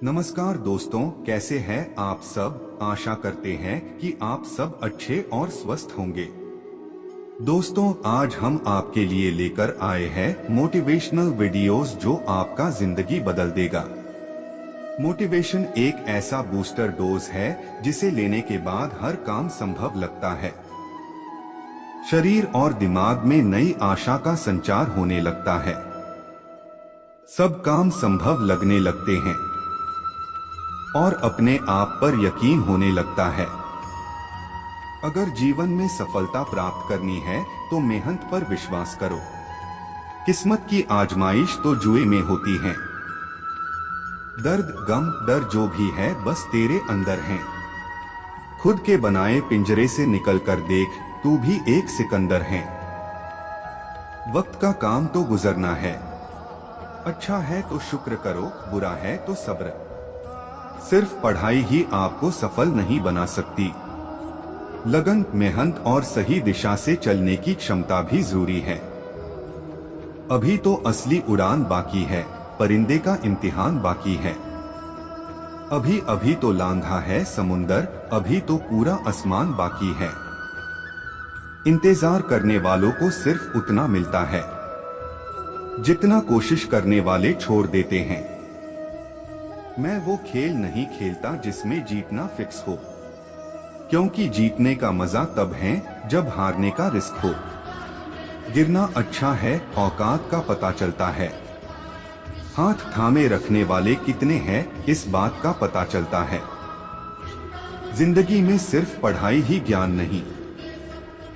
नमस्कार दोस्तों, कैसे हैं आप सब। आशा करते हैं कि आप सब अच्छे और स्वस्थ होंगे। दोस्तों, आज हम आपके लिए लेकर आए हैं मोटिवेशनल वीडियोस जो आपका जिंदगी बदल देगा। मोटिवेशन एक ऐसा बूस्टर डोज है जिसे लेने के बाद हर काम संभव लगता है। शरीर और दिमाग में नई आशा का संचार होने लगता है। सब काम संभव लगने लगते हैं और अपने आप पर यकीन होने लगता है। अगर जीवन में सफलता प्राप्त करनी है तो मेहनत पर विश्वास करो। किस्मत की आजमाइश तो जुए में होती है। दर्द, गम, डर जो भी है बस तेरे अंदर है। खुद के बनाए पिंजरे से निकलकर देख, तू भी एक सिकंदर है। वक्त का काम तो गुजरना है। अच्छा है तो शुक्र करो, बुरा है तो सब्र। सिर्फ पढ़ाई ही आपको सफल नहीं बना सकती। लगन, मेहनत और सही दिशा से चलने की क्षमता भी जरूरी है। अभी तो असली उड़ान बाकी है, परिंदे का इम्तिहान बाकी है। अभी अभी तो लांघा है समुंदर, अभी तो पूरा आसमान बाकी है। इंतजार करने वालों को सिर्फ उतना मिलता है जितना कोशिश करने वाले छोड़ देते हैं। मैं वो खेल नहीं खेलता जिसमें जीतना फिक्स हो, क्योंकि जीतने का मजा तब है जब हारने का रिस्क हो। गिरना अच्छा है, औकात का पता चलता है। हाथ थामे रखने वाले कितने हैं इस बात का पता चलता है। जिंदगी में सिर्फ पढ़ाई ही ज्ञान नहीं,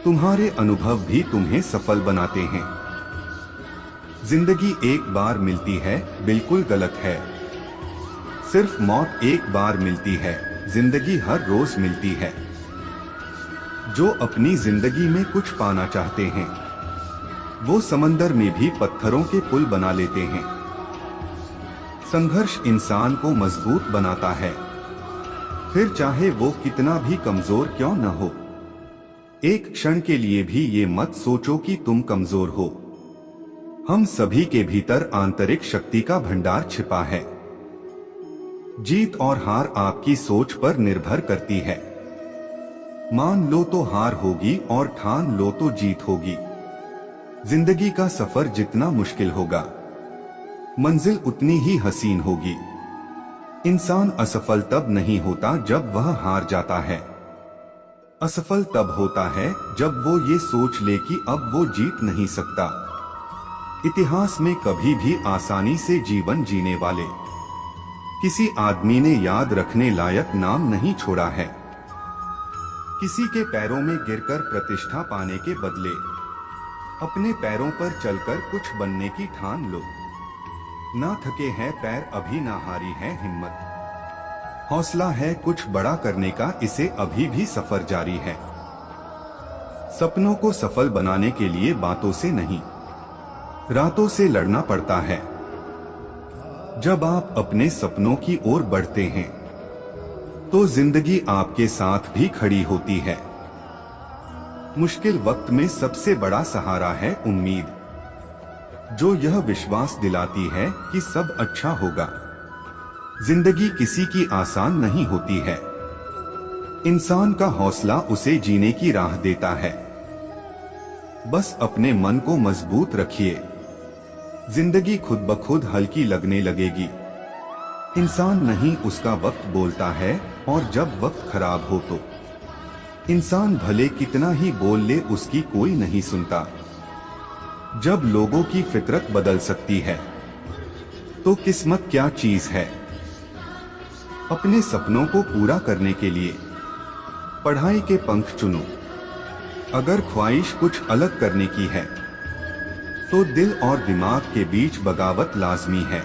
तुम्हारे अनुभव भी तुम्हें सफल बनाते हैं। जिंदगी एक बार मिलती है, बिल्कुल गलत है। सिर्फ मौत एक बार मिलती है, जिंदगी हर रोज मिलती है। जो अपनी जिंदगी में कुछ पाना चाहते हैं वो समंदर में भी पत्थरों के पुल बना लेते हैं। संघर्ष इंसान को मजबूत बनाता है, फिर चाहे वो कितना भी कमजोर क्यों न हो। एक क्षण के लिए भी ये मत सोचो कि तुम कमजोर हो। हम सभी के भीतर आंतरिक शक्ति का भंडार छिपा है। जीत और हार आपकी सोच पर निर्भर करती है। मान लो तो हार होगी और ठान लो तो जीत होगी। जिंदगी का सफर जितना मुश्किल होगा, मंजिल उतनी ही हसीन होगी। इंसान असफल तब नहीं होता जब वह हार जाता है। असफल तब होता है जब वो ये सोच ले कि अब वो जीत नहीं सकता। इतिहास में कभी भी आसानी से जीवन जीने वाले किसी आदमी ने याद रखने लायक नाम नहीं छोड़ा है। किसी के पैरों में गिरकर प्रतिष्ठा पाने के बदले अपने पैरों पर चलकर कुछ बनने की ठान लो। ना थके हैं पैर, अभी ना हारी है हिम्मत। हौसला है कुछ बड़ा करने का, इसे अभी भी सफर जारी है। सपनों को सफल बनाने के लिए बातों से नहीं, रातों से लड़ना पड़ता है। जब आप अपने सपनों की ओर बढ़ते हैं तो जिंदगी आपके साथ भी खड़ी होती है। मुश्किल वक्त में सबसे बड़ा सहारा है उम्मीद, जो यह विश्वास दिलाती है कि सब अच्छा होगा। जिंदगी किसी की आसान नहीं होती है। इंसान का हौसला उसे जीने की राह देता है। बस अपने मन को मजबूत रखिए, जिंदगी खुद ब खुद हल्की लगने लगेगी। इंसान नहीं उसका वक्त बोलता है, और जब वक्त खराब हो तो इंसान भले कितना ही बोल ले उसकी कोई नहीं सुनता। जब लोगों की फितरत बदल सकती है तो किस्मत क्या चीज है। अपने सपनों को पूरा करने के लिए पढ़ाई के पंख चुनो। अगर ख्वाहिश कुछ अलग करने की है तो दिल और दिमाग के बीच बगावत लाजमी है।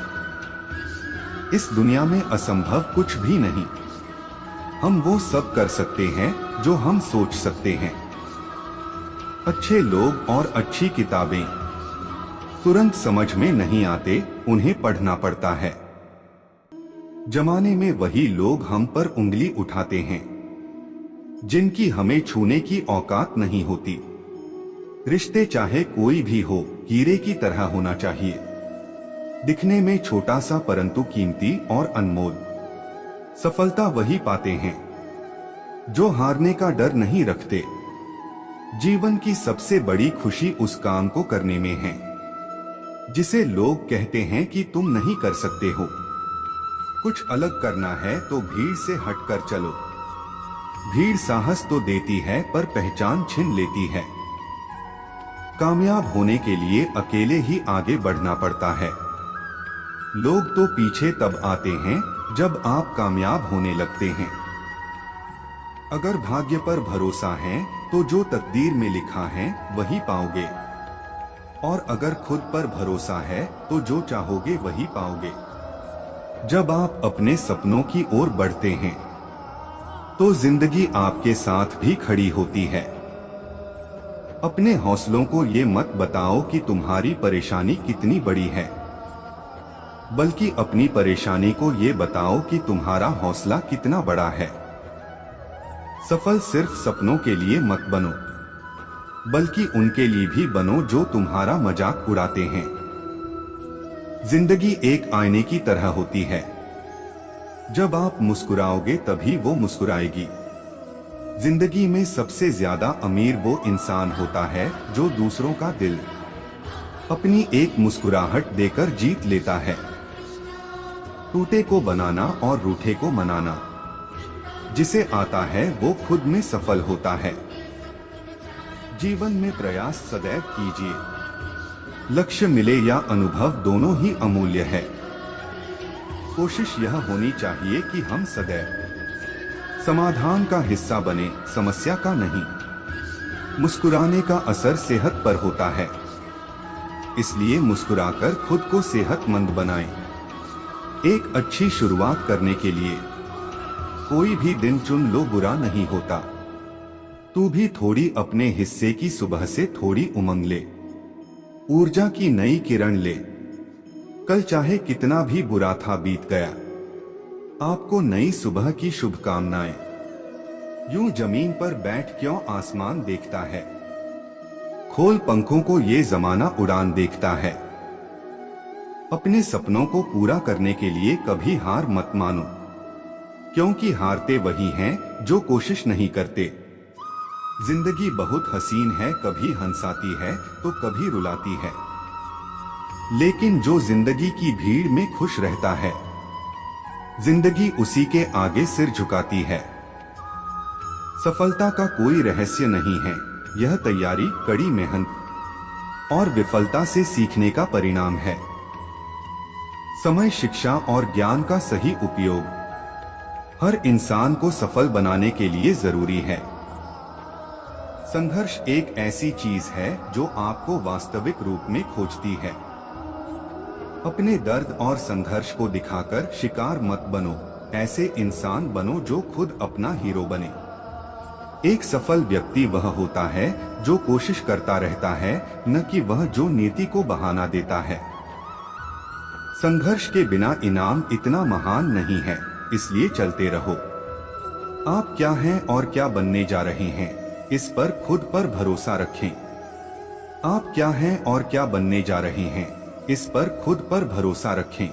इस दुनिया में असंभव कुछ भी नहीं। हम वो सब कर सकते हैं जो हम सोच सकते हैं। अच्छे लोग और अच्छी किताबें तुरंत समझ में नहीं आते, उन्हें पढ़ना पड़ता है। जमाने में वही लोग हम पर उंगली उठाते हैं जिनकी हमें छूने की औकात नहीं होती। रिश्ते चाहे कोई भी हो, हीरे की तरह होना चाहिए। दिखने में छोटा सा परंतु कीमती और अनमोल। सफलता वही पाते हैं जो हारने का डर नहीं रखते। जीवन की सबसे बड़ी खुशी उस काम को करने में है जिसे लोग कहते हैं कि तुम नहीं कर सकते हो। कुछ अलग करना है तो भीड़ से हटकर चलो। भीड़ साहस तो देती है पर पहचान छीन लेती है। कामयाब होने के लिए अकेले ही आगे बढ़ना पड़ता है। लोग तो पीछे तब आते हैं जब आप कामयाब होने लगते हैं। अगर भाग्य पर भरोसा है तो जो तकदीर में लिखा है वही पाओगे, और अगर खुद पर भरोसा है तो जो चाहोगे वही पाओगे। जब आप अपने सपनों की ओर बढ़ते हैं तो जिंदगी आपके साथ भी खड़ी होती है। अपने हौसलों को ये मत बताओ कि तुम्हारी परेशानी कितनी बड़ी है, बल्कि अपनी परेशानी को ये बताओ कि तुम्हारा हौसला कितना बड़ा है। सफल सिर्फ सपनों के लिए मत बनो, बल्कि उनके लिए भी बनो जो तुम्हारा मजाक उड़ाते हैं। जिंदगी एक आईने की तरह होती है। जब आप मुस्कुराओगे तभी वो मुस्कुराएगी। जिंदगी में सबसे ज्यादा अमीर वो इंसान होता है जो दूसरों का दिल अपनी एक मुस्कुराहट देकर जीत लेता है। टूटे को बनाना और रूठे को मनाना जिसे आता है वो खुद में सफल होता है। जीवन में प्रयास सदैव कीजिए। लक्ष्य मिले या अनुभव दोनों ही अमूल्य है। कोशिश यह होनी चाहिए कि हम सदैव समाधान का हिस्सा बने, समस्या का नहीं। मुस्कुराने का असर सेहत पर होता है, इसलिए मुस्कुराकर खुद को सेहतमंद बनाएं। एक अच्छी शुरुआत करने के लिए कोई भी दिन चुन लो, बुरा नहीं होता। तू भी थोड़ी अपने हिस्से की सुबह से थोड़ी उमंग ले, ऊर्जा की नई किरण ले। कल चाहे कितना भी बुरा था बीत गया। आपको नई सुबह की शुभकामनाएं। यूं जमीन पर बैठ क्यों आसमान देखता है, खोल पंखों को ये जमाना उड़ान देखता है। अपने सपनों को पूरा करने के लिए कभी हार मत मानो, क्योंकि हारते वही हैं जो कोशिश नहीं करते। जिंदगी बहुत हसीन है, कभी हंसाती है तो कभी रुलाती है, लेकिन जो जिंदगी की भीड़ में खुश रहता है, जिंदगी उसी के आगे सिर झुकाती है। सफलता का कोई रहस्य नहीं है, यह तैयारी, कड़ी मेहनत और विफलता से सीखने का परिणाम है। समय, शिक्षा और ज्ञान का सही उपयोग हर इंसान को सफल बनाने के लिए जरूरी है। संघर्ष एक ऐसी चीज है जो आपको वास्तविक रूप में खोजती है। अपने दर्द और संघर्ष को दिखाकर शिकार मत बनो, ऐसे इंसान बनो जो खुद अपना हीरो बने। एक सफल व्यक्ति वह होता है जो कोशिश करता रहता है, न कि वह जो नीति को बहाना देता है। संघर्ष के बिना इनाम इतना महान नहीं है, इसलिए चलते रहो। आप क्या हैं और क्या बनने जा रहे हैं, इस पर खुद पर भरोसा रखें। आप क्या हैं और क्या बनने जा रहे हैं, इस पर खुद पर भरोसा रखें।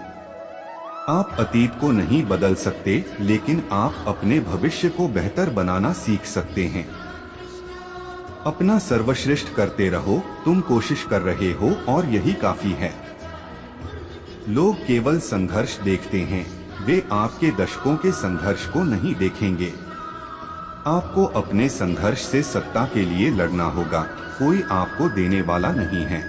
आप अतीत को नहीं बदल सकते, लेकिन आप अपने भविष्य को बेहतर बनाना सीख सकते हैं। अपना सर्वश्रेष्ठ करते रहो, तुम कोशिश कर रहे हो और यही काफी है। लोग केवल संघर्ष देखते हैं, वे आपके दशकों के संघर्ष को नहीं देखेंगे। आपको अपने संघर्ष से सत्ता के लिए लड़ना होगा, कोई आपको देने वाला नहीं है।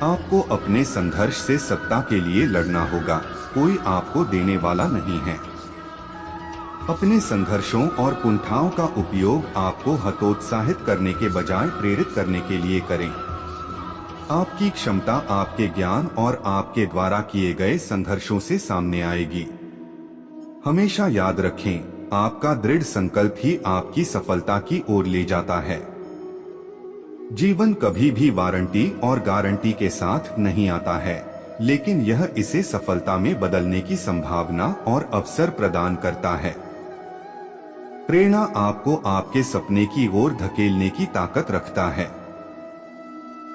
आपको अपने संघर्ष से सत्ता के लिए लड़ना होगा, कोई आपको देने वाला नहीं है। अपने संघर्षों और कुंठाओं का उपयोग आपको हतोत्साहित करने के बजाय प्रेरित करने के लिए करें। आपकी क्षमता आपके ज्ञान और आपके द्वारा किए गए संघर्षों से सामने आएगी। हमेशा याद रखें, आपका दृढ़ संकल्प ही आपकी सफलता की ओर ले जाता है। जीवन कभी भी वारंटी और गारंटी के साथ नहीं आता है, लेकिन यह इसे सफलता में बदलने की संभावना और अवसर प्रदान करता है। प्रेरणा आपको आपके सपने की ओर धकेलने की ताकत रखता है।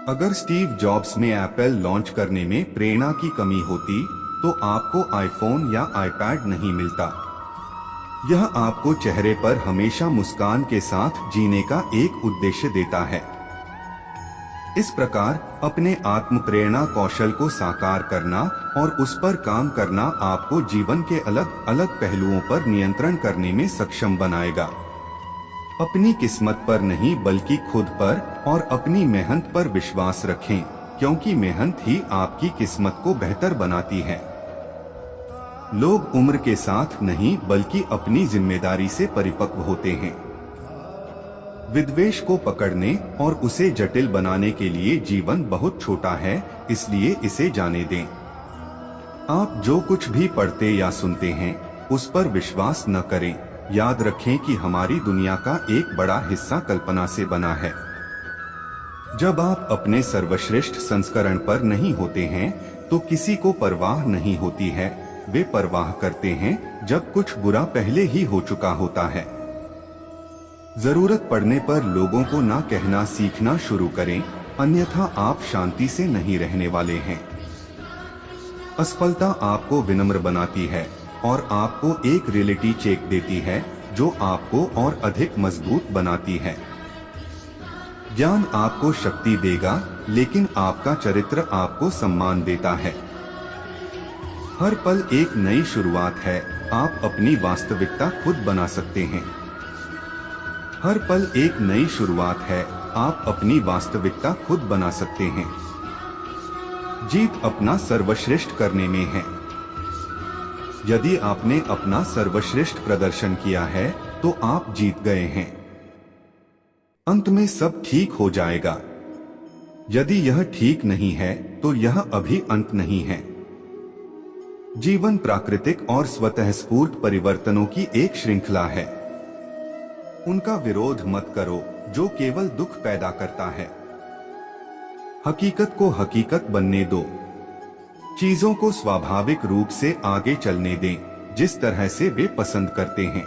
अगर स्टीव जॉब्स में एप्पल लॉन्च करने में प्रेरणा की कमी होती तो आपको आईफोन या आईपैड नहीं मिलता। यह आपको चेहरे पर हमेशा मुस्कान के साथ जीने का एक उद्देश्य देता है। इस प्रकार अपने आत्म प्रेरणा कौशल को साकार करना और उस पर काम करना आपको जीवन के अलग अलग पहलुओं पर नियंत्रण करने में सक्षम बनाएगा। अपनी किस्मत पर नहीं बल्कि खुद पर और अपनी मेहनत पर विश्वास रखें, क्योंकि मेहनत ही आपकी किस्मत को बेहतर बनाती है। लोग उम्र के साथ नहीं बल्कि अपनी जिम्मेदारी से परिपक्व होते हैं। विद्वेष को पकड़ने और उसे जटिल बनाने के लिए जीवन बहुत छोटा है, इसलिए इसे जाने दें। आप जो कुछ भी पढ़ते या सुनते हैं उस पर विश्वास न करें। याद रखें कि हमारी दुनिया का एक बड़ा हिस्सा कल्पना से बना है। जब आप अपने सर्वश्रेष्ठ संस्करण पर नहीं होते हैं तो किसी को परवाह नहीं होती है। वे परवाह करते हैं जब कुछ बुरा पहले ही हो चुका होता है। जरूरत पड़ने पर लोगों को ना कहना सीखना शुरू करें, अन्यथा आप शांति से नहीं रहने वाले हैं। असफलता आपको विनम्र बनाती है और आपको एक रियलिटी चेक देती है जो आपको और अधिक मजबूत बनाती है। ज्ञान आपको शक्ति देगा, लेकिन आपका चरित्र आपको सम्मान देता है। हर पल एक नई शुरुआत है। आप अपनी वास्तविकता खुद बना सकते हैं। हर पल एक नई शुरुआत है। आप अपनी वास्तविकता खुद बना सकते हैं। जीत अपना सर्वश्रेष्ठ करने में है। यदि आपने अपना सर्वश्रेष्ठ प्रदर्शन किया है तो आप जीत गए हैं। अंत में सब ठीक हो जाएगा। यदि यह ठीक नहीं है तो यह अभी अंत नहीं है। जीवन प्राकृतिक और स्वतःस्फूर्त परिवर्तनों की एक श्रृंखला है। उनका विरोध मत करो जो केवल दुख पैदा करता है। हकीकत को हकीकत बनने दो। चीजों को स्वाभाविक रूप से आगे चलने दें जिस तरह से वे पसंद करते हैं।